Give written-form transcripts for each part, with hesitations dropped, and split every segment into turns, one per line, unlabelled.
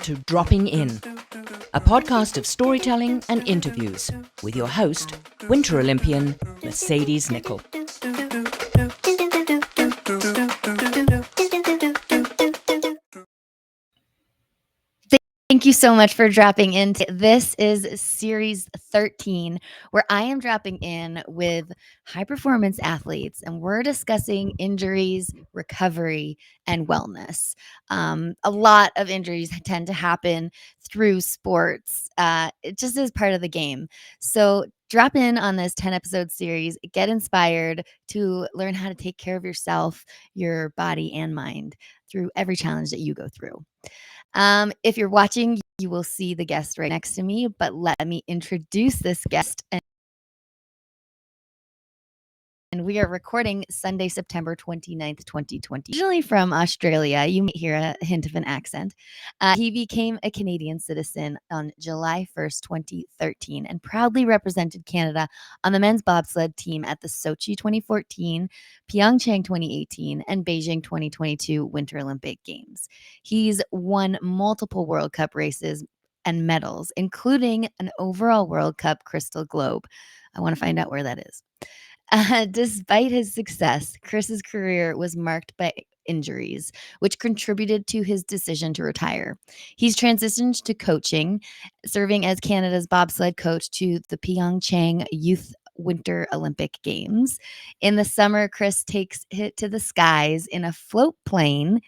to Dropping In, a podcast of storytelling and interviews with your host, Winter Olympian Mercedes Nickel.
Thank you so much for dropping in. This is Series 13, where I am dropping in with high-performance athletes, and we're discussing injuries, recovery, and wellness. A lot of injuries tend to happen through sports. It just is part of the game. So drop in on this 10-episode series. Get inspired to learn how to take care of yourself, your body, and mind through every challenge that you go through. If you're watching, you will see the guest right next to me, but let me introduce this guest. And we are recording Sunday, September 29th, 2020. Originally from Australia, you might hear a hint of an accent. He became a Canadian citizen on July 1st, 2013, and proudly represented Canada on the men's bobsled team at the Sochi 2014, Pyeongchang 2018, and Beijing 2022 Winter Olympic Games. He's won multiple World Cup races and medals, including an overall World Cup Crystal Globe. I want to find out where that is. Despite his success, Chris's career was marked by injuries, which contributed to his decision to retire. He's transitioned to coaching, serving as Canada's bobsled coach to the Pyeongchang Youth Winter Olympic Games. In the summer, Chris takes it to the skies in a float plane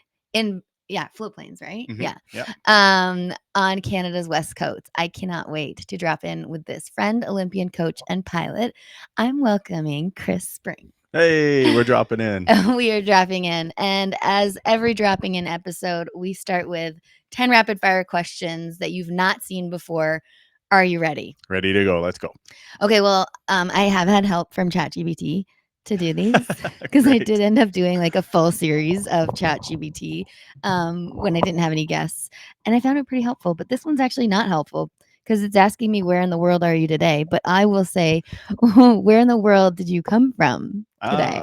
float planes, right?
Mm-hmm.
On Canada's West Coast. I cannot wait to drop in with this friend, Olympian coach, and pilot. I'm welcoming Chris Spring.
Hey, we're dropping in.
We are dropping in. And as every dropping in episode, we start with 10 rapid fire questions that you've not seen before. Are you ready?
Ready to go. Let's go.
Okay, well, I have had help from ChatGPT to do these because I did end up doing like a full series of ChatGPT when I didn't have any guests, and I found it pretty helpful. But this one's actually not helpful because it's asking me where in the world are you today. But I will say, where in the world did you come from today?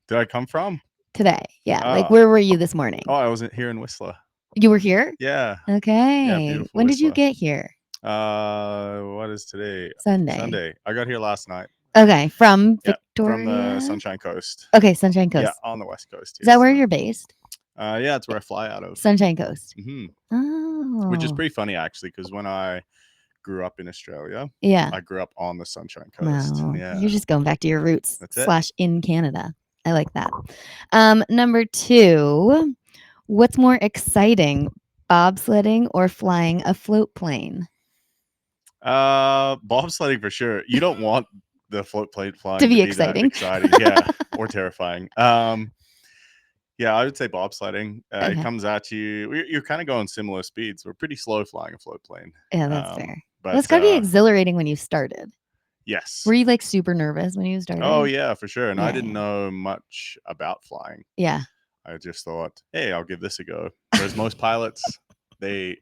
Did I come from?
Today, yeah. Like where were you this morning?
Oh, I was here in Whistler.
You were here?
Yeah.
Okay.
Yeah, beautiful.
When
Whistler.
Did you get here?
What is today?
Sunday.
I got here last night.
Okay, from Victoria?
From the Sunshine Coast.
Okay, Sunshine Coast.
Yeah, on the West Coast.
Is that where you're based?
Yeah, it's where I fly out of.
Sunshine Coast.
Mm-hmm.
Oh.
Which is pretty funny, actually, because when I grew up in Australia, I grew up on the Sunshine Coast.
Wow.
Yeah.
You're just going back to your roots.
That's it.
/ in Canada. I like that. Number 2, what's more exciting, bobsledding or flying a float plane?
Bobsledding for sure. You don't want the float plane flying
to be exciting.
Yeah, or terrifying. Yeah, I would say bobsledding. It comes at you. You're kind of going similar speeds. We're pretty slow flying a float plane.
Yeah, that's fair.
But
that's got to be exhilarating when you started.
Yes.
Were you like super nervous when you started?
Oh yeah, for sure. And I didn't know much about flying.
Yeah.
I just thought, hey, I'll give this a go. Whereas most pilots, they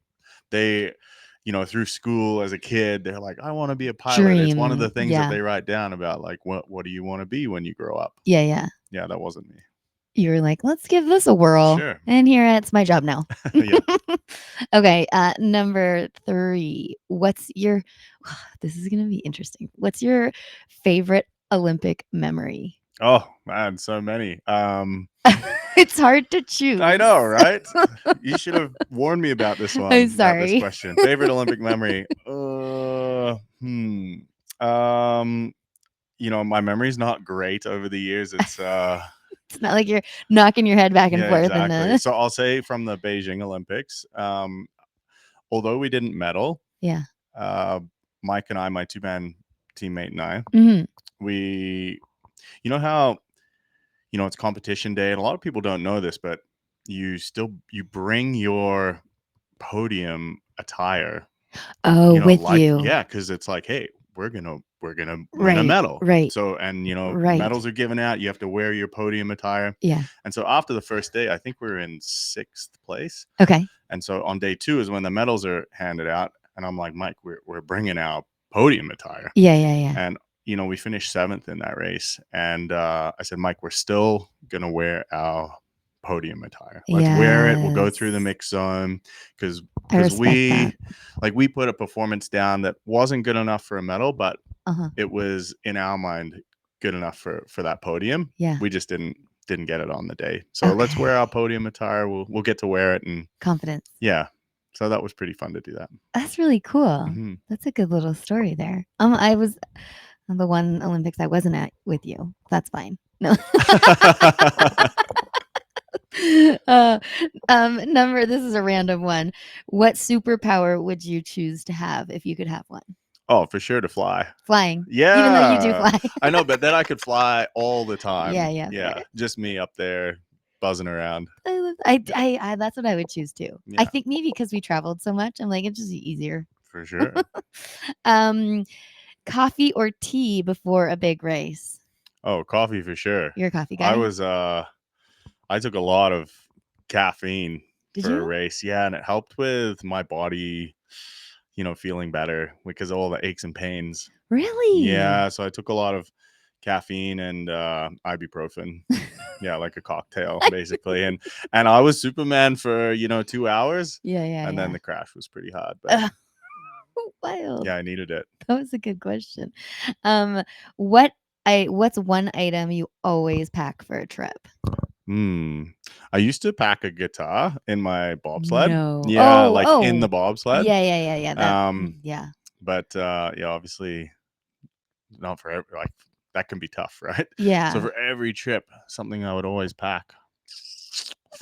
through school as a kid, they're like, I want to be a pilot. It's one of the things that they write down about, like, what do you want to be when you grow up?
Yeah.
Yeah, that wasn't me.
You were like, let's give this a whirl.
Sure.
And here it's my job now. Okay. Number 3. This is going to be interesting. What's your favorite Olympic memory?
Oh, man, so many.
It's hard to choose.
I know, right? You should have warned me about this one.
I'm sorry.
About this question. Favorite Olympic memory? My memory's not great over the years. It's
it's not like you're knocking your head back and forth.
Exactly. So I'll say from the Beijing Olympics, although we didn't medal, Mike and I, my 2-man teammate and I, we, how, it's competition day, and a lot of people don't know this, but you bring your podium attire.
With you.
Yeah, because it's like, hey, we're gonna win a medal,
right?
So, and medals are given out. You have to wear your podium attire.
Yeah.
And so after the first day, I think we were in 6th place.
Okay.
And so on day 2 is when the medals are handed out, and I'm like, Mike, we're bringing our podium attire.
Yeah.
And we finished 7th in that race, and I said, Mike, we're still gonna wear our podium attire. Let's wear it. We'll go through the mix zone because we put a performance down that wasn't good enough for a medal, but it was in our mind good enough for that podium.
Yeah.
We just didn't get it on the day. So let's wear our podium attire. We'll get to wear it and
confidence.
Yeah. So that was pretty fun to do that.
That's really cool. That's a good little story there. I was the one Olympics I wasn't at with you. That's fine. No. This is a random one. What superpower would you choose to have if you could have one?
Oh, for sure to fly.
Flying.
Yeah.
Even though you do fly.
I know, but then I could fly all the time.
Yeah.
Yeah. Just me up there buzzing around.
I that's what I would choose too.
Yeah.
I think maybe because we traveled so much, I'm like, it's just easier.
For sure.
Coffee or tea before a big race?
Oh, coffee for sure.
You're a coffee guy?
I took a lot of caffeine
for
a race. Yeah, and it helped with my body, feeling better because of all the aches and pains.
Really?
Yeah, so I took a lot of caffeine and ibuprofen. Yeah, like a cocktail basically. And I was Superman for 2 hours.
Yeah.
And then the crash was pretty hard. But
wild.
Yeah, I needed it.
That was a good question. What's one item you always pack for a trip?
I used to pack a guitar in my bobsled.
No.
Yeah, in the bobsled.
Yeah. Yeah.
But obviously not for that can be tough, right?
Yeah.
So for every trip, something I would always pack.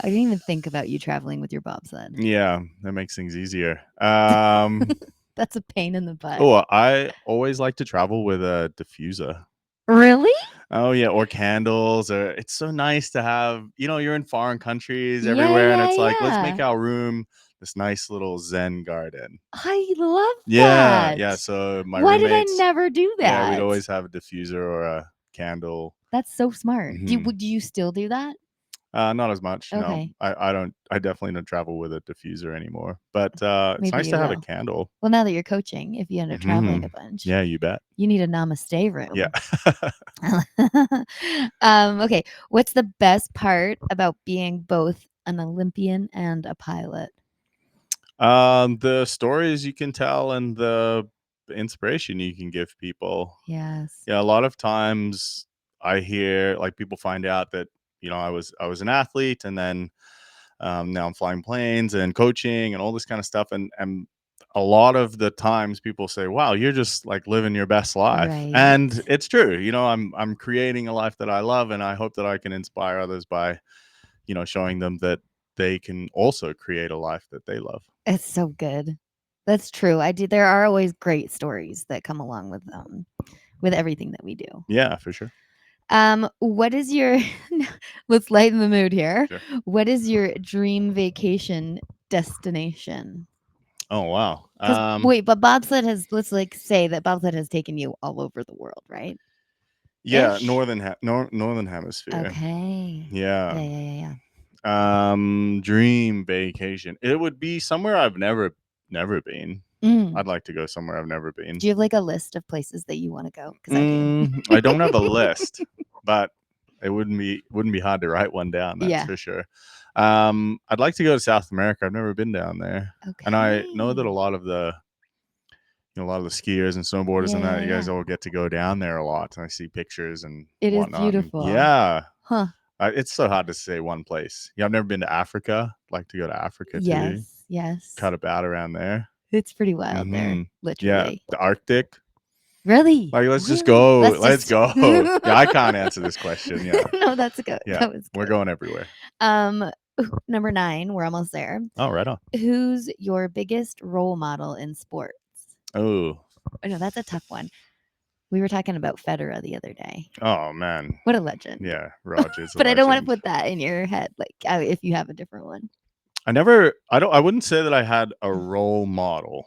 I didn't even think about you traveling with your bobsled.
Yeah, that makes things easier.
That's a pain in the butt.
Oh, I always like to travel with a diffuser.
Really?
Oh yeah, or candles. Or it's so nice to have. You're in foreign countries everywhere, and it's like, let's make our room this nice little Zen garden.
I love that.
Yeah. So
why did I never do that?
Yeah, we'd always have a diffuser or a candle.
That's so smart. Do you still do that?
Not as much.
Okay.
No, I don't. I definitely don't travel with a diffuser anymore. But it's nice to have a candle.
Well, now that you're coaching, if you end up traveling a bunch,
yeah, you bet.
You need a namaste room.
Yeah.
Okay. What's the best part about being both an Olympian and a pilot?
The stories you can tell and the inspiration you can give people.
Yes.
Yeah, a lot of times I hear people find out that I was an athlete, and then now I'm flying planes and coaching and all this kind of stuff, and a lot of the times people say, wow, you're just living your best life.
Right.
And it's true. I'm creating a life that I love, and I hope that I can inspire others by showing them that they can also create a life that they love.
It's so good. That's true. There are always great stories that come along with everything that we do.
Yeah, for sure.
What is your let's lighten the mood here.
Sure.
What is your dream vacation destination?
Oh wow.
Wait, but bobsled let's say that bobsled has taken you all over the world, right?
Yeah, northern hemisphere.
Okay.
Yeah. Dream vacation. It would be somewhere I've never been. I'd like to go somewhere I've never been.
Do you have a list of places that you want to go? Because I do.
I don't have a list, but it wouldn't be hard to write one down. That's for sure. I'd like to go to South America. I've never been down there, and I know that a lot of the skiers and snowboarders and that you guys all get to go down there a lot. And I see pictures and
it
whatnot.
Is beautiful.
Yeah.
Huh.
It's so hard to say one place. Yeah, I've never been to Africa. I'd like to go to Africa too.
Yes.
Cut about around there.
It's pretty wild there, literally.
Yeah, the Arctic.
Really?
Let's just go. Let's go. Yeah, I can't answer this question. Yeah.
No, that's good.
Yeah,
that was good.
We're going everywhere.
Number 9, we're almost there.
Oh, right on.
Who's your biggest role model in sports?
Oh,
no, that's a tough one. We were talking about Federer the other day.
Oh man,
what a legend!
Yeah, Roger's.
But I don't want to put that in your head. If you have a different one.
I wouldn't say that I had a role model.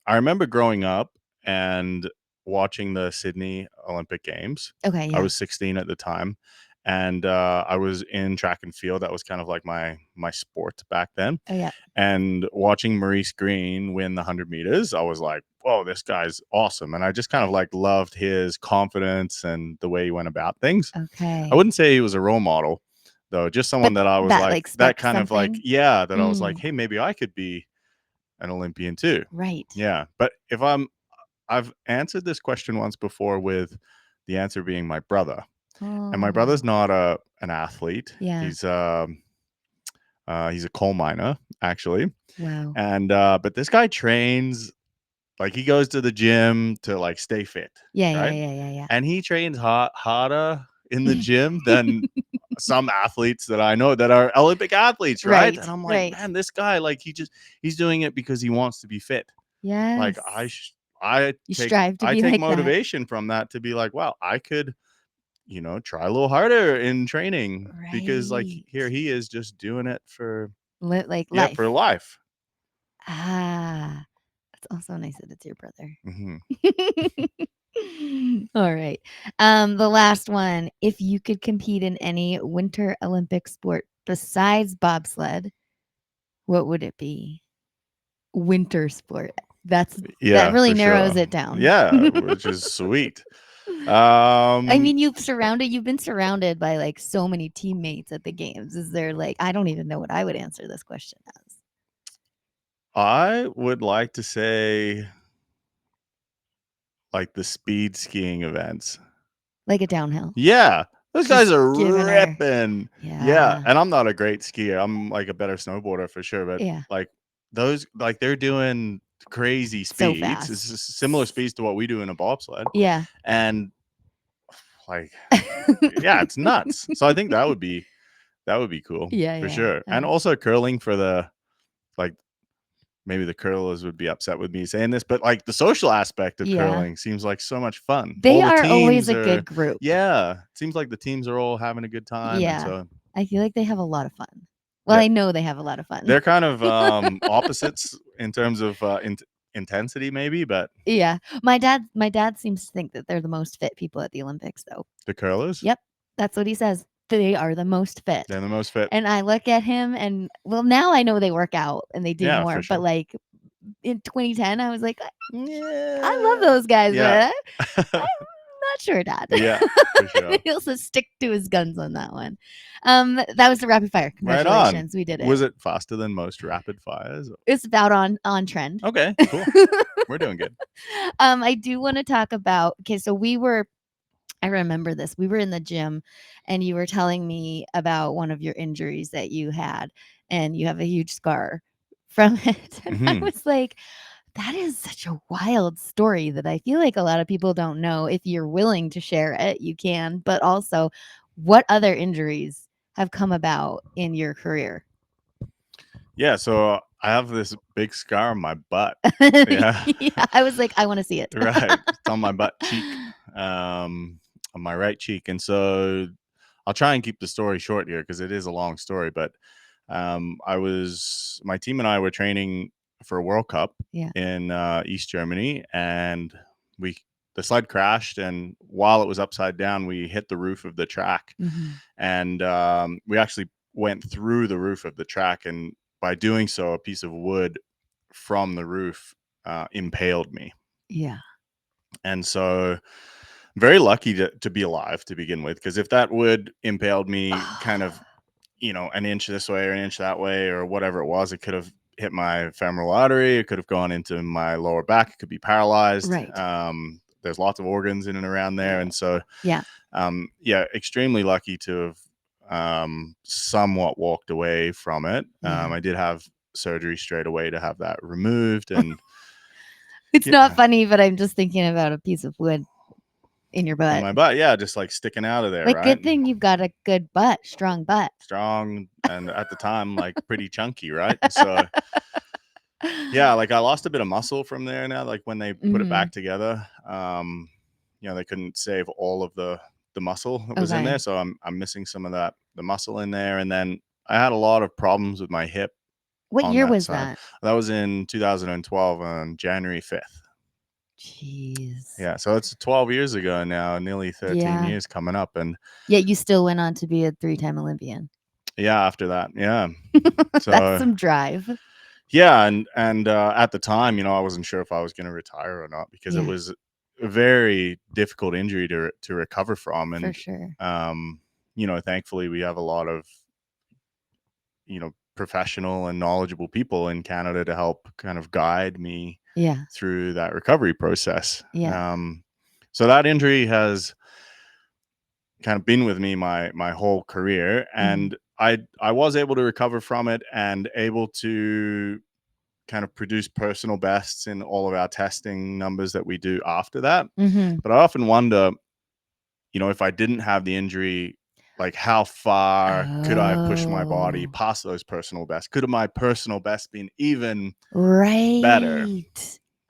I remember growing up and watching the Sydney Olympic Games.
Okay, yeah.
I was 16 at the time, and I was in track and field. That was kind of like my sport back then.
Oh yeah.
And watching Maurice Green win the 100 meters, I was like, whoa, this guy's awesome. And I just kind of loved his confidence and the way he went about things.
Okay.
I wouldn't say he was a role model, though. Just someone that I was
that,
like, that
sparked
kind of like,
something?
yeah, that I was like, hey, maybe I could be an Olympian too.
Right.
Yeah. But I've answered this question once before with the answer being my brother. And my brother's
Oh,
not an athlete.
yeah.
He's a coal miner, actually.
Wow.
And but this guy trains, like he goes to the gym to like stay fit,
Yeah,
right?
yeah.
And he trains harder in the gym than some athletes that I know that are Olympic athletes, right? And I'm like, man, this guy, like he's doing it because he wants to be fit. Like
Yes.
I
You
take
strive to be like that.
motivation from that to be like, wow, I could, try a little harder in training because like here
Right.
he is just doing it for
Like
yeah, for
life.
life.
Ah, that's also nice that it's your brother.
Mhm.
All right. The last one. If you could compete in any Winter Olympic sport besides bobsled, what would it be? Winter sport. That
Yeah,
really
for
narrows
sure.
it down.
Yeah, which is sweet.
I mean, you've been surrounded by like so many teammates at the games. Is there like, I don't even know what I would answer this question as.
I would like to say like the speed skiing events.
Like a downhill.
Yeah, those guys
Just
are
giving her.
ripping. Yeah,
Yeah.
and I'm not a great skier. I'm like a better snowboarder for sure, but
Yeah.
like those, like they're doing crazy
So
speeds.
fast.
It's similar speeds to what we do in a bobsled.
Yeah.
And like, yeah, it's nuts. So I think that would be cool for
Yeah.
sure. And also curling for the like. Maybe the curlers would be upset with me saying this, but like the social aspect of
Yeah.
curling seems like so much fun.
They
All the
are always
teams
a
are,
good group.
yeah, it seems like the teams are all having a good time, and
Yeah.
so
I feel like they have a lot of fun. Well,
yeah,
I know they have a lot of fun.
they're kind of opposites in terms of intensity, maybe, but
Yeah. My dad seems to think that they're the most fit people at the Olympics, though.
the curlers,
Yep. That's what he says. They are the most fit.
they're the most fit.
And I look at him and well, now I know they work out and they do
Yeah,
more.
for sure.
But like in 2010, I was like,
Yeah,
I love those guys,
yeah.
but I'm not sure, Dad.
Yeah, for sure.
He also stick to his guns on that one. That was the rapid fire.
Right on.
Congratulations, we did it.
Was it faster than most rapid fires?
It's about on trend.
Okay, cool. We're doing good.
I do want to talk about so I remember this. We were in the gym and you were telling me about one of your injuries that you had and you have a huge scar from it. And I was like, that is such a wild story that I feel like a lot of people don't know. If you're willing to share it, you can. But also, what other injuries have come about in your career?
Yeah, so I have this big scar on my butt. Yeah.
Yeah, I was like, I want to see it.
Right. It's on my butt cheek, on my right cheek. And so I'll try and keep the story short here because it is a long story. But my team and I were training for a World Cup in East Germany, and the sled crashed. And while it was upside down, we hit the roof of the track, and we actually went through the roof of the track. And by doing so, a piece of wood from the roof impaled me.
Yeah.
And so very lucky to be alive to begin with, because if that wood impaled me kind of, an inch this way or an inch that way or whatever it was, it could have hit my femoral artery. It could have gone into my lower back. It could be paralyzed.
Right.
There's lots of organs in and around there. And so,
yeah,
extremely lucky to have somewhat walked away from it.
Yeah.
I did have surgery straight away to have that removed. And
it's not funny, but I'm just thinking about a piece of wood in your butt.
In my butt, yeah, just like sticking out of there,
like,
right?
Good thing you've got a good butt, strong butt.
Strong, and at the time, like pretty chunky, right? So, yeah, like I lost a bit of muscle from there now. Like when they put it back together, they couldn't save all of the muscle that was in there. So I'm missing some of the muscle in there. And then I had a lot of problems with my hip.
What year was that?
That was in 2012 on January 5th.
Jeez.
Yeah, so it's 12 years ago now, nearly 13 years coming up. And
yet you still went on to be a 3-time Olympian.
Yeah, after that. Yeah. So
that's some drive.
Yeah, and at the time, I wasn't sure if I was going to retire or not, because it was a very difficult injury to recover from. And
for sure.
Thankfully we have a lot of professional and knowledgeable people in Canada to help kind of guide me through that recovery process. So that injury has kind of been with me my whole career, and I was able to recover from it and able to kind of produce personal bests in all of our testing numbers that we do after that. But I often wonder, if I didn't have the injury, like how far could I have pushed my body past those personal bests? Could my personal best been even better?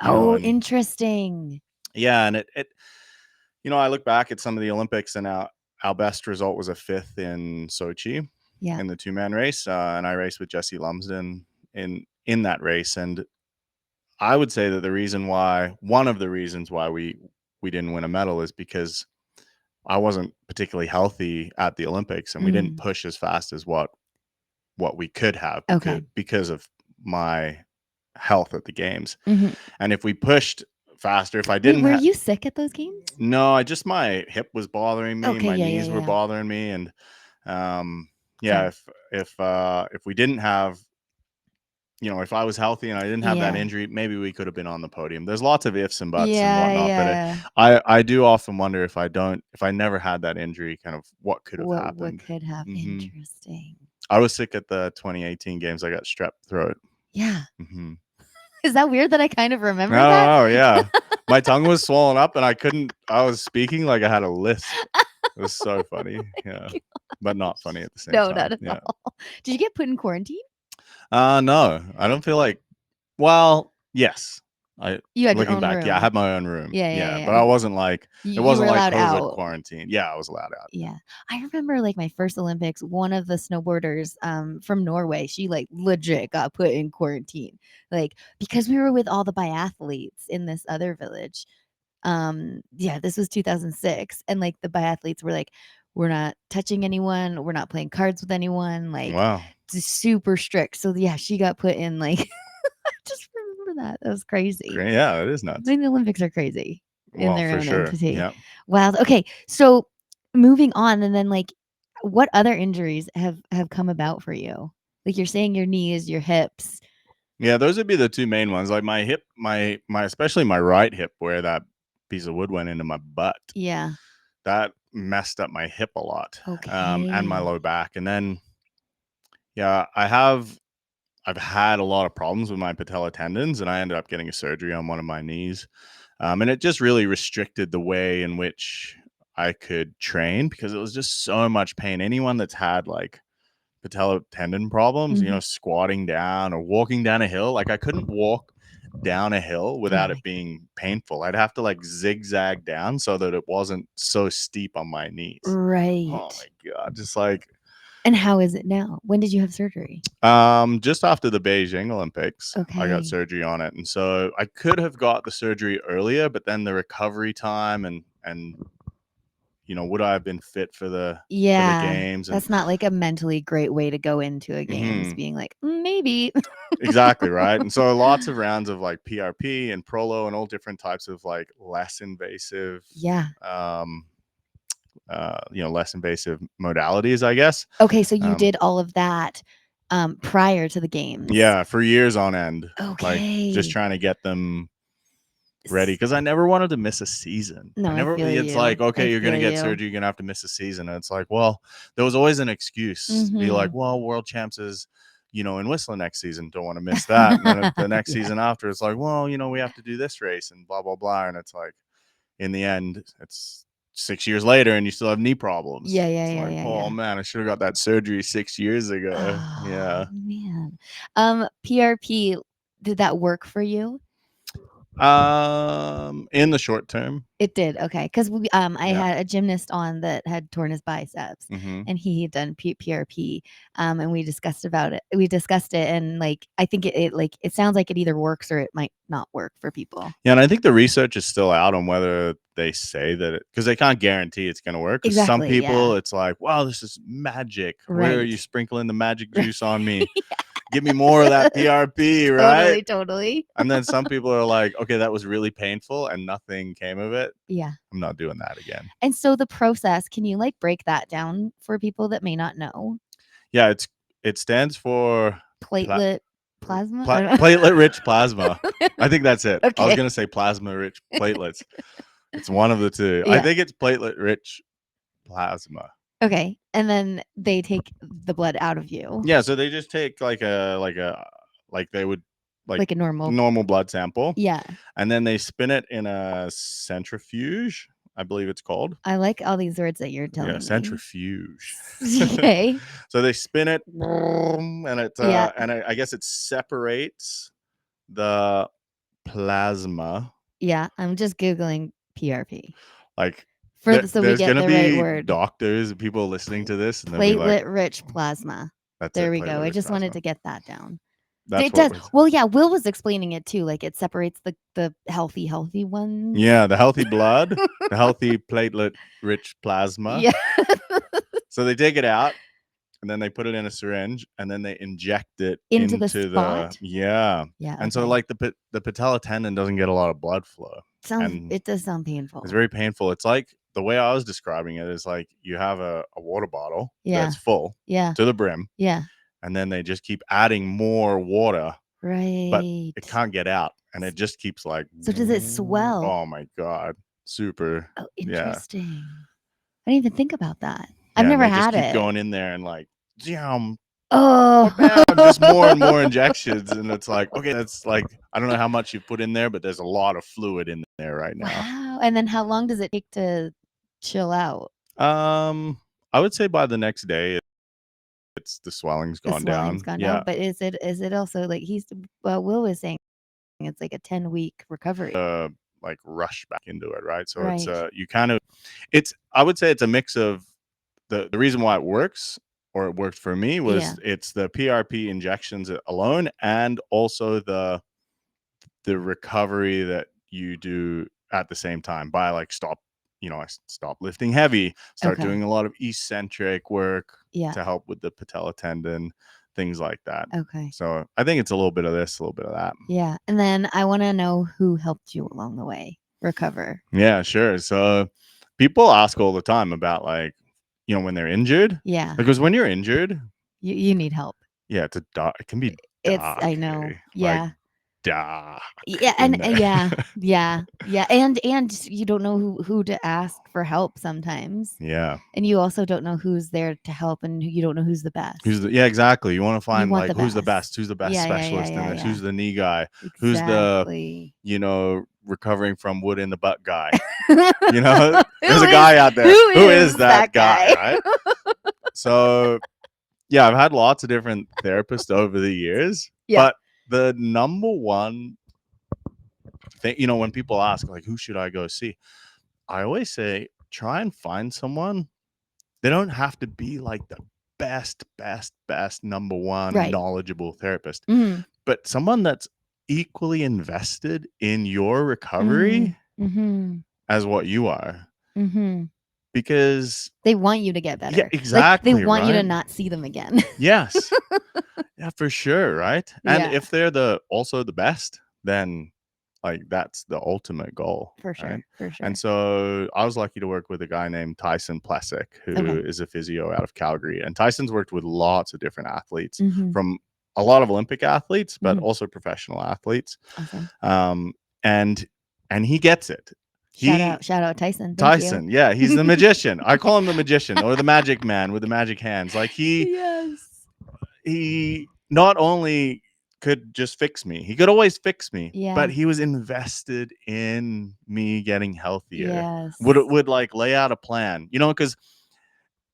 Interesting.
Yeah, and it I look back at some of the Olympics, and our best result was a 5th in Sochi in the 2-man race, and I raced with Jesse Lumsden in that race. And I would say that one of the reasons why we didn't win a medal is because I wasn't particularly healthy at the Olympics, and we didn't push as fast as what we could have because of my health at the games. And if we pushed faster, if I didn't
were you sick at those games?
No, my hip was bothering me, my knees were bothering me, and if we didn't have, if I was healthy and I didn't have that injury, maybe we could have been on the podium. There's lots of ifs and buts and whatnot, but I do often wonder if I never had that injury, kind of what could have happened.
What could have? Interesting.
I was sick at the 2018 games. I got strep throat.
Yeah. Is that weird that I kind of remember
that?
Oh,
yeah. My tongue was swollen up and I was speaking like I had a lisp. It was so funny. Yeah. But not funny at the same time.
No, not at all. Did you get put in quarantine?
No, I don't feel like, well, yes.
You had
looking
your own
back,
room.
yeah, I had my own room.
Yeah.
But I wasn't like, it wasn't like COVID
out.
quarantine. Yeah, I was allowed out.
Yeah. I remember like my first Olympics, one of the snowboarders from Norway, she like legit got put in quarantine. Like, because we were with all the biathletes in this other village. This was 2006. And like the biathletes were like, we're not touching anyone. We're not playing cards with anyone. Like,
wow.
Super strict. So yeah, she got put in like, I just remember that. That was crazy.
Yeah, it is nuts.
I mean, the Olympics are crazy in their own entity.
Yeah.
Wow. Okay. So moving on, and then like, what other injuries have come about for you? Like you're saying your knees, your hips.
Yeah, those would be the two main ones. Like my hip, my especially my right hip, where that piece of wood went into my butt.
Yeah.
That messed up my hip a lot.
Okay.
And my low back. And then, yeah, I've had a lot of problems with my patella tendons, and I ended up getting a surgery on one of my knees. And it just really restricted the way in which I could train because it was just so much pain. Anyone that's had like patella tendon problems, squatting down or walking down a hill, like I couldn't walk down a hill without it being painful. I'd have to like zigzag down so that it wasn't so steep on my knees.
Right.
Oh my God. Just like.
And how is it now? When did you have surgery?
Just after the Beijing Olympics,
okay.
I got surgery on it. And so I could have got the surgery earlier, but then the recovery time and would I have been fit for the games? And
that's not like a mentally great way to go into a games, being like, maybe.
Exactly, right? And so lots of rounds of like PRP and Prolo and all different types of like less invasive less invasive modalities, I guess.
Okay, so you did all of that prior to the games.
Yeah, for years on end.
Okay.
Like just trying to get them ready because I never wanted to miss a season.
No,
it's like, okay, you're gonna get surgery, you're gonna have to miss a season. And it's like, well, there was always an excuse. Be like, well, world champs is in Whistler next season, don't want to miss that. And then the next season after, it's like, well, we have to do this race and blah blah blah. And it's like, in the end, it's 6 years later and you still have knee problems. Oh man, I should have got that surgery 6 years ago.
Oh,
yeah,
man. PRP, did that work for you?
In the short term,
it did. Okay, because I had a gymnast on that had torn his biceps, and he had done PRP, and we discussed it, and like I think it sounds like it either works or it might not work for people.
Yeah, and I think the research is still out on whether they say that because they can't guarantee it's going to work.
Exactly,
some people, it's like, wow, this is magic.
Right.
Where are you sprinkling the magic juice on me? Give me more of that PRP, right?
Totally.
And then some people are like, okay, that was really painful and nothing came of it.
Yeah.
I'm not doing that again.
And so the process, can you like break that down for people that may not know?
Yeah, it stands for
platelet plasma.
platelet-rich plasma. I think that's it.
Okay.
I was gonna say plasma-rich platelets. It's one of the two.
Yeah.
I think it's platelet-rich plasma.
Okay, and then they take the blood out of you.
Yeah, so they just take like they would
like a
normal blood sample.
Yeah.
And then they spin it in a centrifuge, I believe it's called.
I like all these words that you're telling me.
Yeah, centrifuge.
Okay.
So they spin it, and it and I guess it separates the plasma.
Yeah, I'm just Googling PRP.
Like,
so we get the right word.
Doctors, people listening to this, and
platelet-rich plasma. There we go. I just wanted to get that down. It does. Well, yeah, Will was explaining it too. Like, it separates the healthy ones.
Yeah, the healthy blood, the healthy platelet-rich plasma.
Yeah.
So they take it out, and then they put it in a syringe, and then they inject it
into the spot.
Yeah. And so, like, the patella tendon doesn't get a lot of blood flow.
It does sound painful.
It's very painful. It's like, the way I was describing it is like you have a water bottle that's full to the brim.
Yeah.
And then they just keep adding more water.
Right.
But it can't get out. And it just keeps like.
So does it swell?
Oh my God. Super.
Oh, interesting. Yeah. I didn't even think about that. I've
Yeah,
never
they
had
just
it.
Keep going in there and like,
oh,
just more and more injections. And it's like, okay, that's like, I don't know how much you put in there, but there's a lot of fluid in there right now.
Wow. And then how long does it take to chill out?
I would say by the next day, the swelling's gone down.
Yeah. But is it also like Will was saying it's like a 10-week recovery?
Like rush back into it, right? So it's you kind of, I would say it's a mix of the reason why it works, or it worked for me, was it's the PRP injections alone, and also the recovery that you do at the same time by like I stop lifting heavy, start doing a lot of eccentric work to help with the patella tendon, things like that.
Okay.
So I think it's a little bit of this, a little bit of that.
Yeah. And then I want to know who helped you along the way recover.
Yeah, sure. So people ask all the time about, like, when they're injured.
Yeah.
Because when you're injured,
you need help.
Yeah, it can be dark.
I know. Yeah.
Like, dark.
Yeah, and yeah. And you don't know who to ask for help sometimes.
Yeah.
And you also don't know who's there to help, and you don't know who's the best.
Exactly. You want to find who's the best specialist in this, who's the knee guy, who's the recovering from wood in the butt guy. There's a guy out there. Who is that guy? Right? So yeah, I've had lots of different therapists over the years. Yeah. But the number one thing, when people ask, like, who should I go see? I always say, try and find someone. They don't have to be like the best number one knowledgeable therapist, but someone that's equally invested in your recovery as what you are. Because
they want you to get better.
Yeah, exactly.
Like, they want you to not see them again.
Yes. Yeah, for sure. Right. And if they're also the best, then like that's the ultimate goal.
For sure.
Right?
For sure.
And so I was lucky to work with a guy named Tyson Plessick, who is a physio out of Calgary. And Tyson's worked with lots of different athletes, from a lot of Olympic athletes, but also professional athletes.
Awesome.
And he gets it.
Shout out Tyson.
Tyson, yeah, he's the magician. I call him the magician, or the magic man with the magic hands. Like he not only could just fix me, he could always fix me, but he was invested in me getting healthier.
Yes.
Would like lay out a plan, because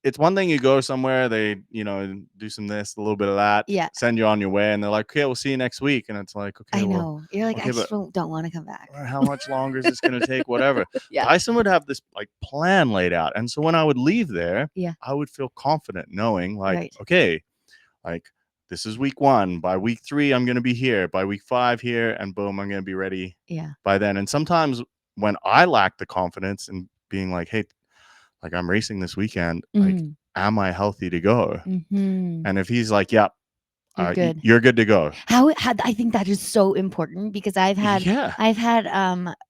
it's one thing you go somewhere, they, do some this, a little bit of that, send you on your way, and they're like, okay, we'll see you next week. And it's like, okay,
I know. You're like, okay, I just don't want to come back.
How much longer is this going to take? Whatever. Tyson would have this like plan laid out. And so when I would leave there, I would feel confident knowing like, okay, like this is week 1. By week 3, I'm going to be here. By week 5 here, and boom, I'm going to be ready by then. And sometimes when I lack the confidence in being like, hey, like I'm racing this weekend, like, am I healthy to go? And if he's like, yep, you're good to go.
I think that is so important, because I've had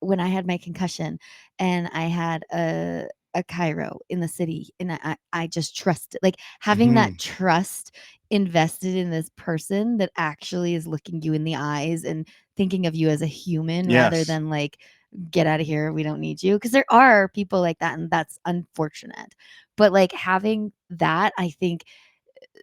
when I had my concussion, and I had a a chiro in the city, and I just trust it. Like having that trust invested in this person that actually is looking you in the eyes and thinking of you as a human rather than like, get out of here, we don't need you. Because there are people like that, and that's unfortunate. But like having that, I think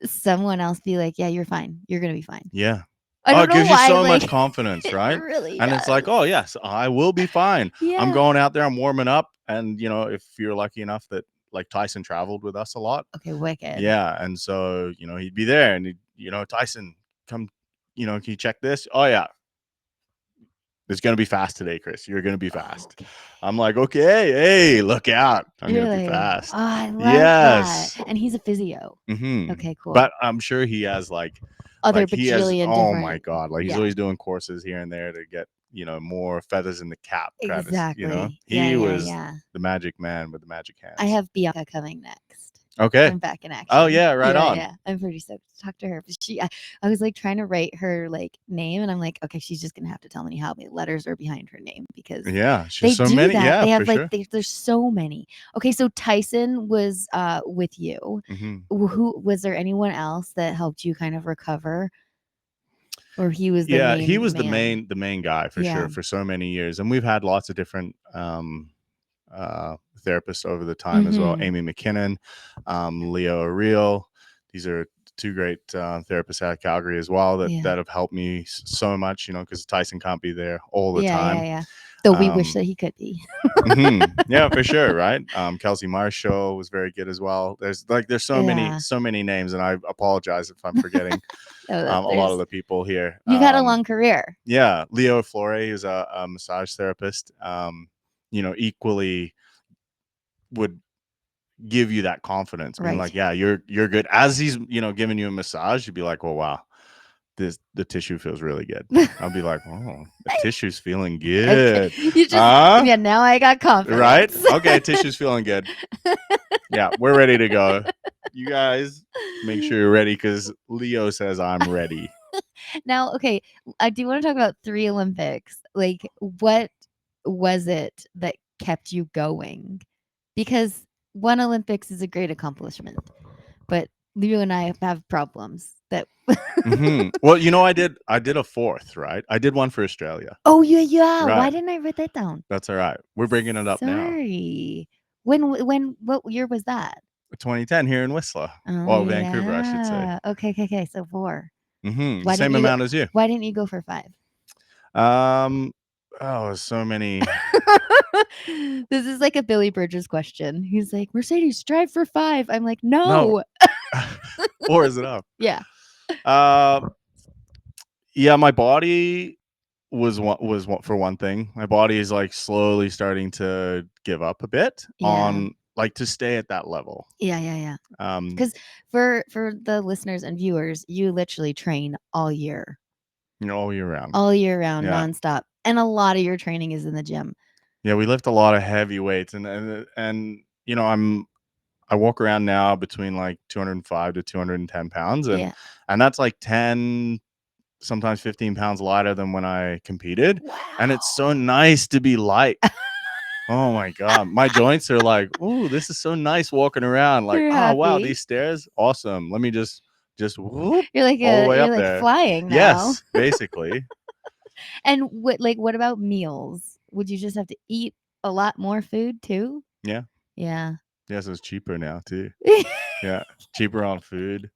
someone else be like, yeah, you're fine, you're gonna be fine.
Yeah.
I don't
it
know
gives
why,
you so
like,
much confidence, right?
it really
And
does.
it's like, oh yes, I will be fine.
Yeah.
I'm going out there, I'm warming up. And if you're lucky enough that like Tyson traveled with us a lot.
Okay, wicked.
Yeah. And so, he'd be there and Tyson, come, can you check this? Oh yeah. It's going to be fast today, Chris. You're going to be fast.
Okay.
I'm like, okay, hey, look out. I'm going to be fast.
Oh, I love
Yes.
that. And he's a physio. Okay, cool.
But I'm sure he has like
other
he has,
bajillion
oh
different.
my God. Like he's always doing courses here and there to get, more feathers in the cap.
Exactly.
He was the magic man with the magic hands.
I have Bianca coming next.
Okay.
From Back in Action.
Oh yeah, right on.
Yeah, I'm pretty stoked to talk to her. But I was like trying to write her like name, and I'm like, okay, she's just gonna have to tell me how many letters are behind her name because
she's so many.
That.
Yeah,
they have
for
like
sure.
there's so many. Okay, so Tyson was with you. Who was there? Anyone else that helped you kind of recover? Or he was the main
he was
man?
the main guy for sure for so many years, and we've had lots of different therapists over the time as well. Amy McKinnon, Leo Ariel. These are two great therapists out of Calgary as well that have helped me so much, because Tyson can't be there all the time.
Yeah. Though we wish that he could be.
Yeah, for sure, right? Kelsey Marshall was very good as well. There's so many names, and I apologize if I'm forgetting a lot of the people here.
You've had a long career.
Yeah, Leo Flore is a massage therapist. Equally would give you that confidence, being like, yeah, you're good. As he's giving you a massage, you'd be like, well, wow, the tissue feels really good. I'll be like, oh, the tissue's feeling good.
You just yeah, now I got confidence.
Right? Okay, tissue's feeling good. Yeah, we're ready to go. You guys make sure you're ready because Leo says I'm ready.
Now, okay, I do want to talk about 3 Olympics. Like, what was it that kept you going? Because 1 Olympics is a great accomplishment, but Leo and I have problems that.
Well, I did a 4th, right? I did one for Australia.
Oh yeah. Right. Why didn't I write that down?
That's all right. We're bringing it up now.
Sorry. When? What year was that?
2010 here in Whistler.
Oh,
Vancouver, I should say.
Okay. So 4.
Same amount as you.
Why didn't you go for 5?
So many.
This is like a Billy Bridges question. He's like, Mercedes, strive for 5. I'm like, no.
Or is it up?
Yeah.
Yeah, my body was for one thing. My body is like slowly starting to give up a bit on like to stay at that level.
Yeah. Because for the listeners and viewers, you literally train all year.
All year round.
Nonstop. And a lot of your training is in the gym. Yeah,
we lift a lot of heavy weights, and I walk around now between like 205 to 210 pounds, and that's like 10, sometimes 15 pounds lighter than when I competed.
Wow.
And it's so nice to be light. Oh my God, my joints are like, oh, this is so nice walking around. Like, oh wow, these stairs, awesome. Let me just whoop,
you're like
all the way up
like
there.
Flying now.
Yes, basically.
And what about meals? Would you just have to eat a lot more food too?
Yeah.
Yeah.
Yes, it's cheaper now too. Yeah, cheaper on food.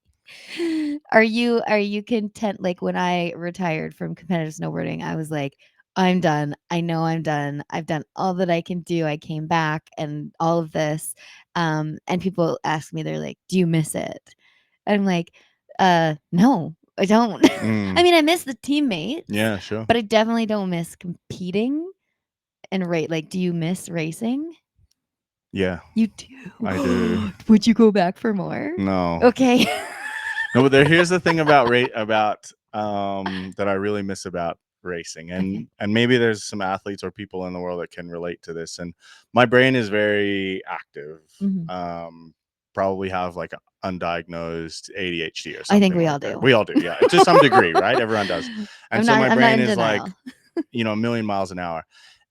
Are you content? Like when I retired from competitive snowboarding, I was like, I'm done. I know I'm done. I've done all that I can do. I came back and all of this. And people ask me, they're like, do you miss it? I'm like, no, I don't. I mean, I miss the teammates.
Yeah, sure.
But I definitely don't miss competing and like, do you miss racing?
Yeah.
You do?
I do.
Would you go back for more?
No.
Okay.
No, but here's the thing about that I really miss about racing, and maybe there's some athletes or people in the world that can relate to this. And my brain is very active. Probably have like undiagnosed ADHD or something.
I think we all do.
We all do, yeah, to some degree, right? Everyone does. And so my brain is like, a million miles an hour.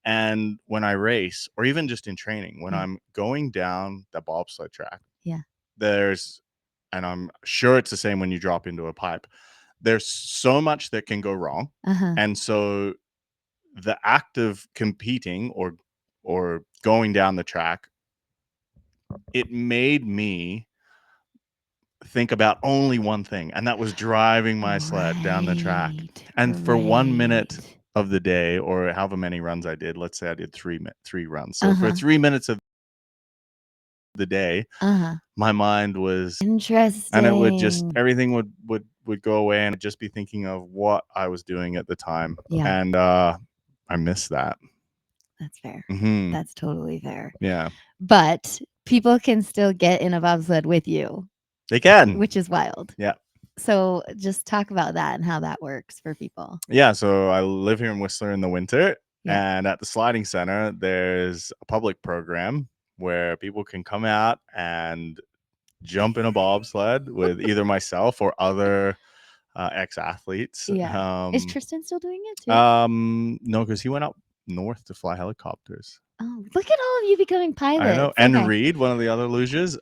And when I race, or even just in training, when
Yeah.
I'm going down the bobsled track,
Yeah.
and I'm sure it's the same when you drop into a pipe, there's so much that can go wrong. And so the act of competing or going down the track, it made me think about only one thing, and that was driving my sled down the track. And for 1 minute of the day, or however many runs I did, let's say I did three runs. So for 3 minutes of the day, my mind was
interesting,
and it would just everything would go away, and I'd just be thinking of what I was doing at the time.
Yeah.
And I miss that.
That's fair.
Mm-hmm.
That's totally fair.
Yeah.
But people can still get in a bobsled with you.
They can.
Which is wild.
Yeah.
So just talk about that and how that works for people.
Yeah. So I live here in Whistler in the winter. Yeah. And at the sliding center, there's a public program where people can come out and jump in a bobsled with either myself or other ex-athletes.
Yeah. Is Tristan still doing it too?
No, because he went up north to fly helicopters.
Oh, look at all of you becoming pilots.
I know. And Reed, one of the other luges,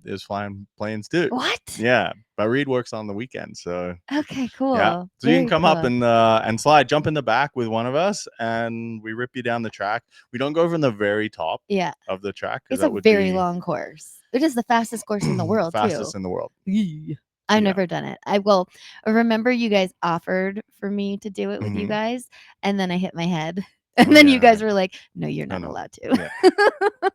is flying planes too.
What?
Yeah, but Reed works on the weekend, so
okay, cool.
Yeah, so
Very
you can come
cool.
up and slide, jump in the back with one of us, and we rip you down the track. We don't go from the very top of the track.
It's a very long course. It is the fastest course in the world,
fastest
too.
in the world.
I've never done it. I remember you guys offered for me to do it with you guys, and then I hit my head. And then you guys were like, no, you're not allowed to. Yeah.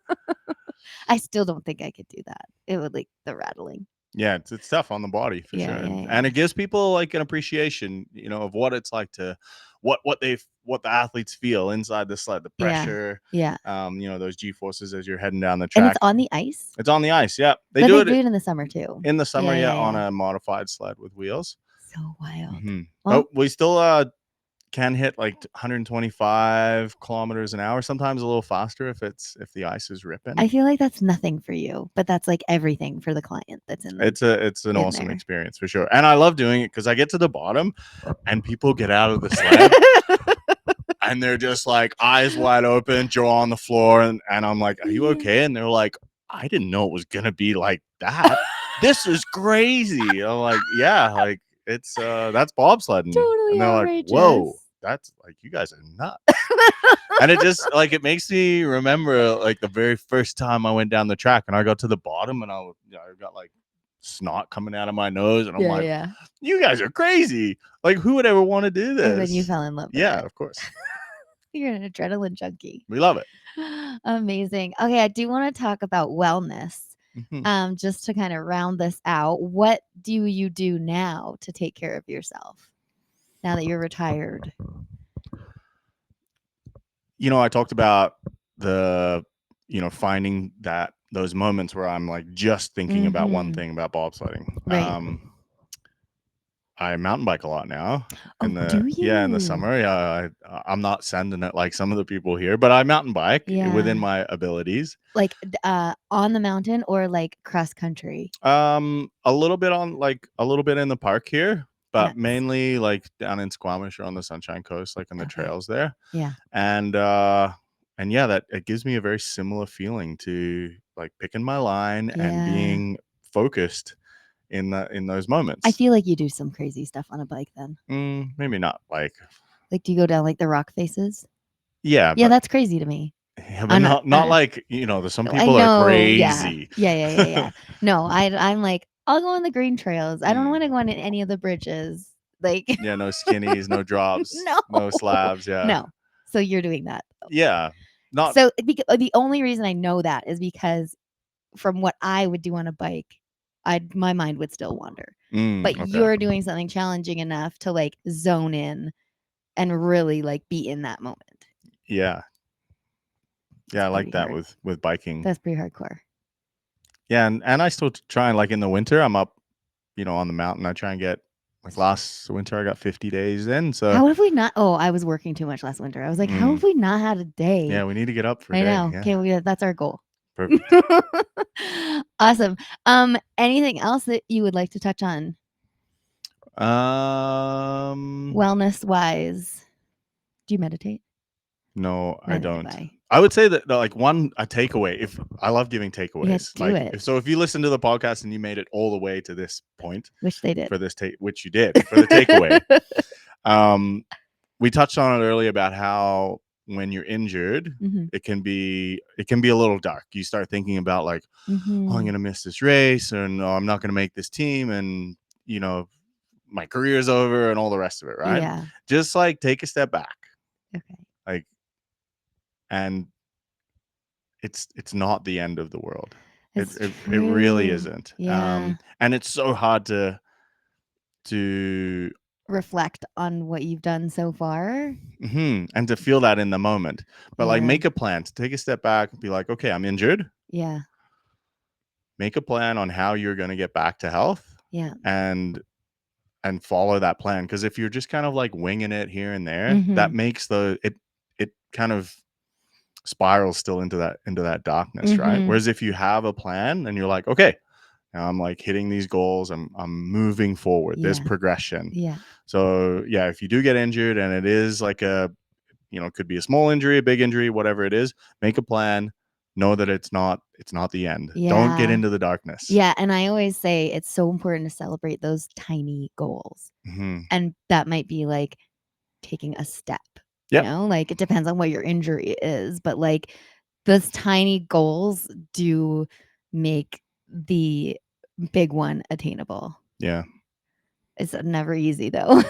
I still don't think I could do that. It would like the rattling.
Yeah, it's tough on the body for sure. And it gives people like an appreciation, of what it's like to what the athletes feel inside the sled, the pressure.
Yeah.
Those G forces as you're heading down the track.
And it's on the ice?
It's on the ice, yeah.
They do it in the summer too.
In the summer, on a modified sled with wheels.
So wild.
Well, we still can hit like 125 kilometers an hour, sometimes a little faster if the ice is ripping.
I feel like that's nothing for you, but that's like everything for the client that's in
it's an awesome experience for sure. And I love doing it because I get to the bottom and people get out of the sled and they're just like eyes wide open, jaw on the floor, and I'm like, are you okay? And they're like, I didn't know it was gonna be like that. This is crazy. I'm like, yeah, like it's that's bobsledding.
Totally
and they're
outrageous.
Like, whoa, that's like, you guys are nuts. And it just like, it makes me remember like the very first time I went down the track and I got to the bottom and I got like snot coming out of my nose and I'm you guys are crazy. Like, who would ever want to do this?
And then you fell in love with
it.
Of
course.
You're an adrenaline junkie.
We love it.
Amazing. Okay, I do want to talk about wellness. Just to kind of round this out, what do you do now to take care of yourself now that you're retired?
I talked about the, finding those moments where I'm like just thinking about one thing about bobsledding.
Right.
I mountain bike a lot now.
Do you?
Yeah, in the summer. Yeah, I'm not sending it like some of the people here, but I mountain bike within my abilities.
Like on the mountain or like cross country?
A little bit in the park here, but mainly like down in Squamish or on the Sunshine Coast, like in the trails there.
Yeah.
And yeah, that it gives me a very similar feeling to like picking my line and being focused in those moments.
I feel like you do some crazy stuff on a bike then.
Maybe not like
do you go down like the rock faces?
Yeah,
that's crazy to me.
Yeah, but not like, some people are crazy.
Yeah. No, I'm like, I'll go on the green trails. I don't want to go on any of the bridges. Like
no skinnies, no drops, no slabs. Yeah.
No. So you're doing that. Though.
Yeah. Not
so the only reason I know that is because from what I would do on a bike, my mind would still wander. But you're doing something challenging enough to like zone in and really like be in that moment.
Yeah. Yeah, I like that with biking.
That's pretty hardcore.
Yeah, and I still try and like in the winter, I'm up, on the mountain. I try and get like last winter I got 50 days in. So
how have we not? Oh, I was working too much last winter. I was like, how have we not had a day?
Yeah, we need to get up for a
day.
I
know.
Yeah.
Okay, that's our goal.
Perfect.
Awesome. Anything else that you would like to touch on? Wellness wise, do you meditate?
No, I
Neither do
don't.
I.
I would say that a takeaway. If I love giving takeaways,
do it.
If you listen to the podcast and you made it all the way to this point,
which they did
for this which you did for the takeaway. We touched on it earlier about how when you're injured, it can be a little dark. You start thinking about like, oh, I'm gonna miss this race, or no, I'm not gonna make this team, and my career's over, and all the rest of it, right?
Yeah.
Just like take a step back.
Okay.
Like, and it's not the end of the world. It really isn't.
Yeah.
And it's so hard to
reflect on what you've done so far.
And to feel that in the moment. But like, make a plan to take a step back and be like, okay, I'm injured.
Yeah.
Make a plan on how you're going to get back to health.
Yeah.
And follow that plan. Because if you're just kind of like winging it here and there, that makes it kind of spirals still into that darkness, right? Whereas if you have a plan and you're like, okay, now I'm like hitting these goals, I'm moving forward. There's progression.
Yeah.
So yeah, if you do get injured and it is like it could be a small injury, a big injury, whatever it is, make a plan. Know that it's not the end.
Yeah.
Don't get into the darkness.
Yeah. And I always say it's so important to celebrate those tiny goals. And that might be like taking a step.
Yeah.
Like it depends on what your injury is, but like those tiny goals do make the big one attainable.
Yeah.
It's never easy though.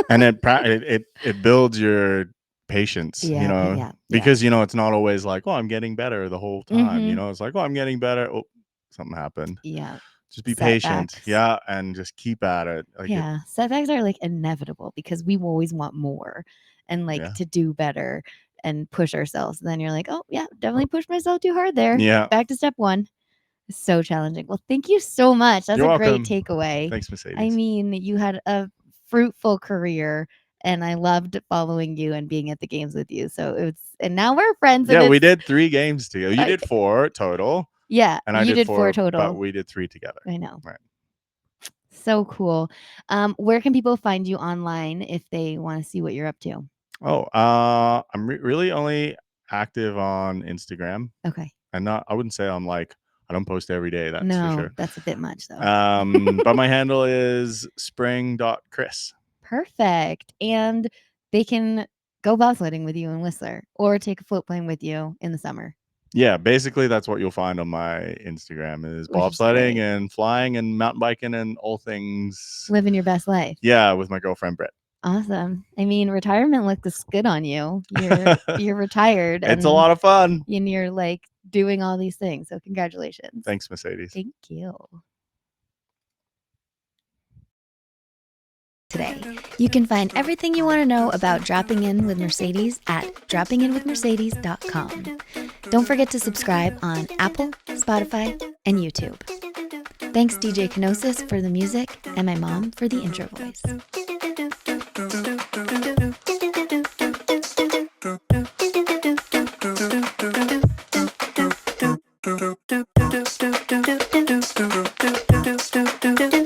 And it builds your patience, because it's not always like, oh, I'm getting better the whole time. It's like, oh, I'm getting better. Oh, something happened.
Yeah.
Just be patient. Yeah. And just keep at it.
Setbacks are like inevitable because we always want more and like to do better and push ourselves. And then you're like, oh yeah, definitely pushed myself too hard there.
Yeah.
Back to step one. It's so challenging. Well, thank you so much. That's
You're
a great
welcome.
takeaway.
Thanks, Mercedes.
I mean, you had a fruitful career and I loved following you and being at the games with you. So and now we're friends.
Yeah, we did 3 games together. You did 4 total.
Yeah.
And I
did 4 total.
But we did 3 together.
I know.
Right.
So cool. Where can people find you online if they want to see what you're up to?
Oh, I'm really only active on Instagram.
Okay.
And I wouldn't say I'm like, I don't post every day. That's for sure.
That's a bit much though.
But my handle is spring.chris.
Perfect. And they can go bobsledding with you in Whistler or take a float plane with you in the summer.
Yeah, basically that's what you'll find on my Instagram is bobsledding and flying and mountain biking and all things.
Living your best life.
Yeah, with my girlfriend Britt.
Awesome. I mean, retirement looks good on you. You're retired.
It's a lot of fun.
And you're like doing all these things. So congratulations.
Thanks, Mercedes.
Thank you. Today, you can find everything you want to know about Dropping In with Mercedes at droppinginwithmercedes.com. Don't forget to subscribe on Apple, Spotify, and YouTube. Thanks DJ Kenosis for the music and my mom for the intro voice. Do